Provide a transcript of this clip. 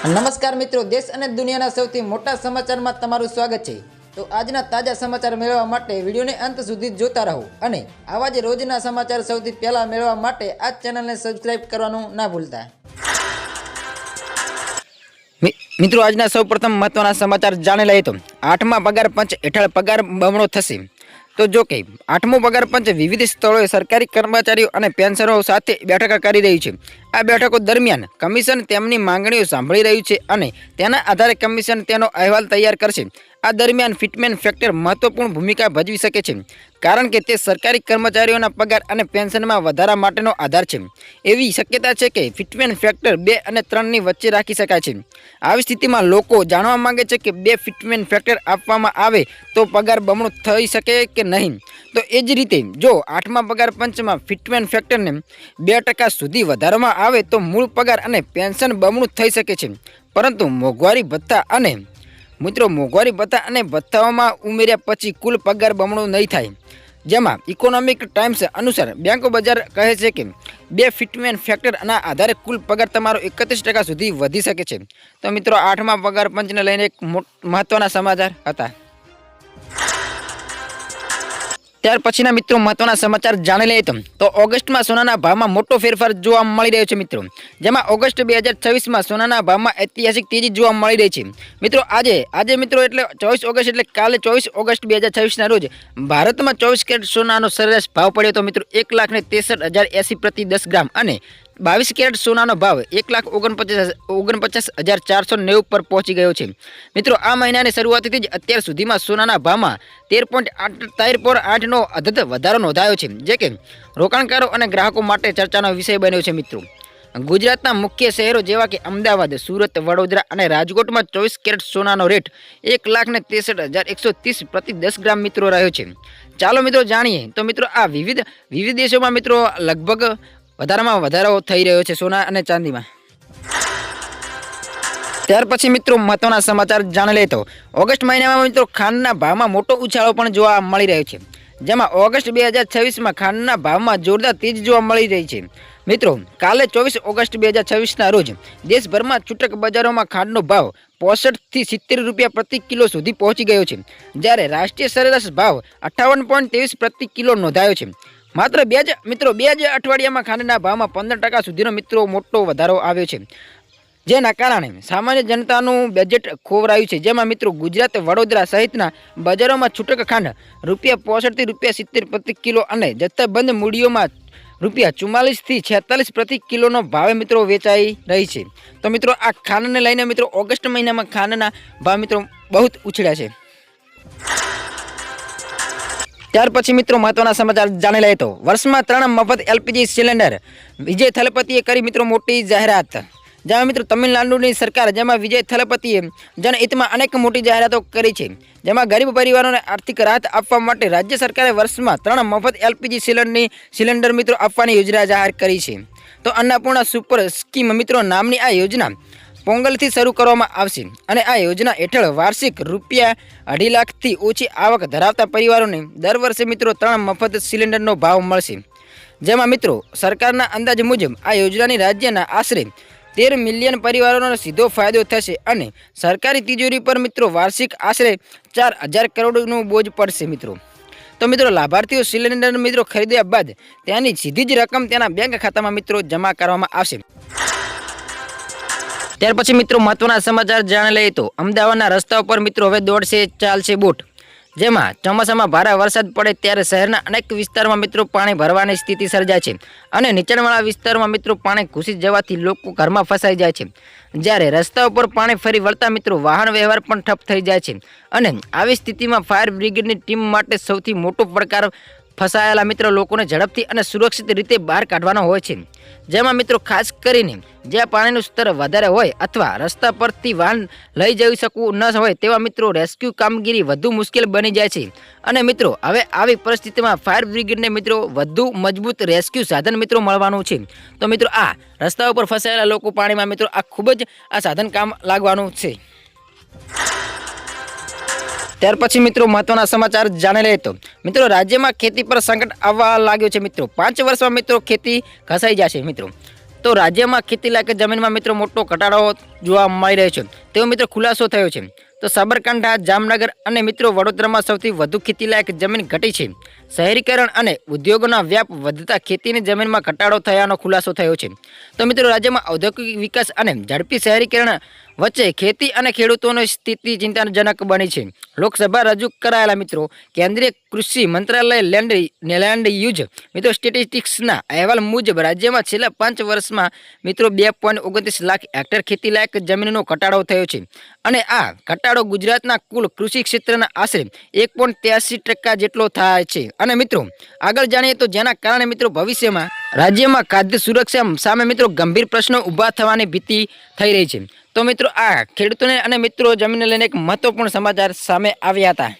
નમસ્કાર મિત્રો, દેશ અને દુનિયાના સૌથી મોટા સમાચારમાં તમારું સ્વાગત છે। તો આજના તાજા સમાચાર મેળવવા માટે વિડીયોને અંત સુધી જોતા રહો અને આવા જ રોજના સમાચાર સૌથી પહેલા મેળવવા માટે આ ચેનલને સબસ્ક્રાઇબ કરવાનું ના ભૂલતા। મિત્રો આજના સૌપ્રથમ મહત્વના સમાચાર જાણી લઈએ તો 8મા પગાર પંચ હેઠળ પગાર બમણો થશે। તો જો કે 8મો પગાર પંચ વિવિધ સ્થળોએ સરકારી કર્મચારીઓ અને પેન્શનરો સાથે બેઠકો કરી રહ્યું છે। આ બેઠકો દરમિયાન કમિશન તેમની માંગણીઓ સાંભળી રહ્યું છે અને તેના આધારે કમિશન તેનો અહેવાલ તૈયાર કરશે। આ દરમિયાન ફિટમેન ફેક્ટર મહત્વપૂર્ણ ભૂમિકા ભજવી શકે છે, કારણ કે તે સરકારી કર્મચારીઓના પગાર અને પેન્શનમાં વધારા માટેનો આધાર છે। એવી શક્યતા છે કે ફિટમેન ફેક્ટર 2 અને 3ની વચ્ચે રાખી શકાય છે। આવી સ્થિતિમાં લોકો જાણવા માંગે છે કે 2 ફિટમેન ફેક્ટર આપવામાં આવે તો પગાર બમણો થઈ શકે કે નહીં। તો એ જ રીતે જો 8મા પગાર પંચમાં ફિટમેન ફેક્ટરને 2% સુધી વધારવામાં આવે તો મૂળ પગાર અને પેન્શન બમણું થઈ શકે છે, પરંતુ મોંઘવારી ભથ્થા અને ભથ્થાઓમાં ઉમેર્યા પછી કુલ પગાર બમણો નહીં થાય। જેમાં ઇકોનોમિક ટાઈમ્સ અનુસાર બેંકો બજાર કહે છે કે 2 ફિટમેન ફેક્ટરના આધારે કુલ પગાર તમારો 31% સુધી વધી શકે છે। તો મિત્રો 8મા પગાર પંચને લઈને એક મહત્વના સમાચાર હતા। ત્યાર પછીના મિત્રો મહત્વના સમાચાર જાણી લઈએ તો ઓગસ્ટમાં સોનાના ભાવમાં મોટો ફેરફાર જોવા મળી રહ્યો છે મિત્રો। જેમાં ઓગસ્ટ 2026માં સોનાના ભાવમાં ઐતિહાસિક તેજી જોવા મળી રહી છે મિત્રો। આજે મિત્રો એટલે 24 ઓગસ્ટ એટલે કાલે 24 ઓગસ્ટ 2026ના રોજ ભારતમાં 24 કેરેટ સોનાનો સરેરાશ ભાવ પડ્યો હતો મિત્રો 1,63,080 પ્રતિ 10 ગ્રામ અને 22 કેરેટ સોનાનો ભાવ 1,49,490 પર પહોંચી ગયો છે મિત્રો। આ મહિનાની શરૂઆતથી જ અત્યાર સુધીમાં સોનાના ભાવમાં 13.8નો અદભુત વધારો નોંધાયો છે, જે કે રોકાણકારો અને ગ્રાહકો માટે ચર્ચાનો વિષય બન્યો છે મિત્રો। ગુજરાતના મુખ્ય શહેરો જેવા કે અમદાવાદ, સુરત, વડોદરા અને રાજકોટમાં 24 કેરેટ સોનાનો રેટ 1,63,130 પ્રતિ 10 ગ્રામ મિત્રો રહ્યો છે। ચાલો મિત્રો જાણીએ તો મિત્રો આ વિવિધ દેશોમાં મિત્રો લગભગ વધારો થઈ રહ્યો છે સોના અને ચાંદીમાં। ત્યાર પછી મિત્રો મહત્વના સમાચાર જાણી લઈએ તો ઓગસ્ટ મહિનામાં મિત્રો ખાંડના ભાવમાં મોટો ઉછાળો પણ જોવા મળી રહ્યો છે। જેમાં ઓગસ્ટ 2026માં ખાંડના ભાવમાં જોરદાર તેજી જોવા મળી રહી છે મિત્રો। કાલે 24 ઓગસ્ટ 2026ના રોજ દેશભરમાં છૂટક બજારોમાં ખાંડનો ભાવ 65 થી 70 રૂપિયા પ્રતિ કિલો સુધી પહોંચી ગયો છે, જ્યારે રાષ્ટ્રીય સરેરાશ ભાવ 58.23 પ્રતિ કિલો નોંધાયો છે। માત્ર બે જ અઠવાડિયામાં ખાંડના ભાવમાં 15% સુધીનો મિત્રો મોટો વધારો આવ્યો છે, જેના કારણે સામાન્ય જનતાનું બજેટ ખોવરાયું છે। જેમાં મિત્રો ગુજરાત, વડોદરા સહિતના બજારોમાં છૂટક ખાંડ ₹65 થી ₹70 પ્રતિ કિલો અને જથ્થાબંધ મૂડીઓમાં ₹44 થી ₹46 પ્રતિ કિલોનો ભાવે મિત્રો વેચાઈ રહી છે। તો મિત્રો આ ખાંડને લઈને મિત્રો ઓગસ્ટ મહિનામાં ખાંડના ભાવ મિત્રો બહુ ઉછળ્યા છે। ત્યાર પછી મિત્રો મહત્વના સમાચાર જાણી લઈએ તો વર્ષમાં 3 મફત એલપીજી સિલિન્ડર વિજય થલપતિએ કરી મિત્રો મોટી જાહેરાત। જેમાં મિત્રો તમિલનાડુની સરકાર જેમાં વિજય થલપતિએ જનહિતમાં અનેક મોટી જાહેરાતો કરી છે। જેમાં ગરીબ પરિવારોને આર્થિક રાહત આપવા માટે રાજ્ય સરકારે વર્ષમાં 3 મફત એલપીજી સિલિન્ડર મિત્રો આપવાની યોજના જાહેર કરી છે। તો અન્નપૂર્ણા સુપર સ્કીમ મિત્રો નામની આ યોજના પોંગલથી શરૂ કરવામાં આવશે અને આ યોજના હેઠળ વાર્ષિક ₹2.5 લાખથી ઓછી આવક ધરાવતા પરિવારોને દર વર્ષે મિત્રો 3 મફત સિલિન્ડરનો ભાવ મળશે। જેમાં મિત્રો સરકારના અંદાજ મુજબ આ યોજનાની રાજ્યના આશરે 13 મિલિયન પરિવારોનો સીધો ફાયદો થશે અને સરકારી તિજોરી પર મિત્રો વાર્ષિક આશરે 4,000 કરોડનું બોજ પડશે મિત્રો। તો મિત્રો લાભાર્થીઓ સિલિન્ડર મિત્રો ખરીદ્યા બાદ તેની સીધી જ રકમ તેના બેંક ખાતામાં મિત્રો જમા કરવામાં આવશે। ત્યાર પછી મિત્રો મહત્વના સમાચાર જાણી લઈએ તો અમદાવાદના રસ્તાઓ પર મિત્રો હવે ચાલશે બોટ। જેમાં ચોમાસામાં ભારે વરસાદ પડે ત્યારે શહેરના અનેક વિસ્તારમાં મિત્રો પાણી ભરવાની સ્થિતિ સર્જાય છે અને નીચાણવાળા વિસ્તારમાં મિત્રો પાણી ઘૂસી જવાથી લોકો ઘરમાં ફસાઈ જાય છે, જ્યારે રસ્તાઓ પર પાણી ફરી વળતા મિત્રો વાહન વ્યવહાર પણ ઠપ થઈ જાય છે અને આવી સ્થિતિમાં ફાયર બ્રિગેડની ટીમ માટે સૌથી મોટો પડકાર ફસાયેલા મિત્રો લોકોને ઝડપથી અને સુરક્ષિત રીતે બહાર કાઢવાનો હોય છે। જેમાં મિત્રો ખાસ કરીને જ્યાં પાણીનું સ્તર વધારે હોય અથવા રસ્તા પરથી વાહન લઈ જઈ શકવું ન હોય તેવા મિત્રો રેસ્ક્યુ કામગીરી વધુ મુશ્કેલ બની જાય છે અને મિત્રો હવે આવી પરિસ્થિતિમાં ફાયર બ્રિગેડને મિત્રો વધુ મજબૂત રેસ્ક્યુ સાધન મિત્રો મળવાનું છે। તો મિત્રો આ રસ્તાઓ પર ફસાયેલા લોકો પાણીમાં મિત્રો આ ખૂબ જ આ સાધન કામ લાગવાનું છે। ત્યાર પછી મિત્રો મહત્વના સમાચાર જાણી લઈએ તો મિત્રો રાજ્યમાં ખેતી પર સંકટ આવવા લાગ્યો છે મિત્રો। 5 વર્ષમાં મિત્રો ખેતી ઘસાઈ જશે મિત્રો। તો રાજ્યમાં ખેતીલાયક જમીનમાં મિત્રો મોટો ઘટાડો જોવા મળી રહ્યો છે તેવો મિત્રો ખુલાસો થયો છે. તો સાબરકાંઠા, જામનગર અને મિત્રો વડોદરામાં સૌથી વધુ ખેતીલાયક જમીન ઘટી છે. શહેરીકરણ અને ઉદ્યોગોના વ્યાપ વધતા ખેતીની જમીનમાં ઘટાડો થયાનો ખુલાસો થયો છે. તો મિત્રો રાજ્યમાં ઔદ્યોગિક વિકાસ અને ઝડપી શહેરીકરણ વચ્ચે ખેતી અને ખેડૂતોની સ્થિતિ ચિંતાજનક બની છે. લોકસભા રજૂ કરાયેલા મિત્રો કેન્દ્રીય કૃષિ મંત્રાલય લેન્ડ યુઝ મિત્રો સ્ટેટિસ્ટિક્સના અહેવાલ મુજબ રાજ્યમાં છેલ્લા 5 વર્ષમાં મિત્રો 2.29 લાખ હેક્ટર ખેતીલાયક જમીનનો ઘટાડો થયો છે અને આ ઘટાડો ગુજરાતના કુલ કૃષિ ક્ષેત્રના આશરે 1.83% જેટલો થાય છે. અને મિત્રો આગળ જાણીએ તો જેના કારણે મિત્રો ભવિષ્યમાં રાજ્યમાં ખાદ્ય સુરક્ષા સામે મિત્રો ગંભીર પ્રશ્નો ઊભા થવાની ભીતિ થઈ રહી છે. તો મિત્રો આ ખેડૂતોને અને મિત્રો જમીનને લઈને એક મહત્વપૂર્ણ સમાચાર સામે આવ્યા હતા.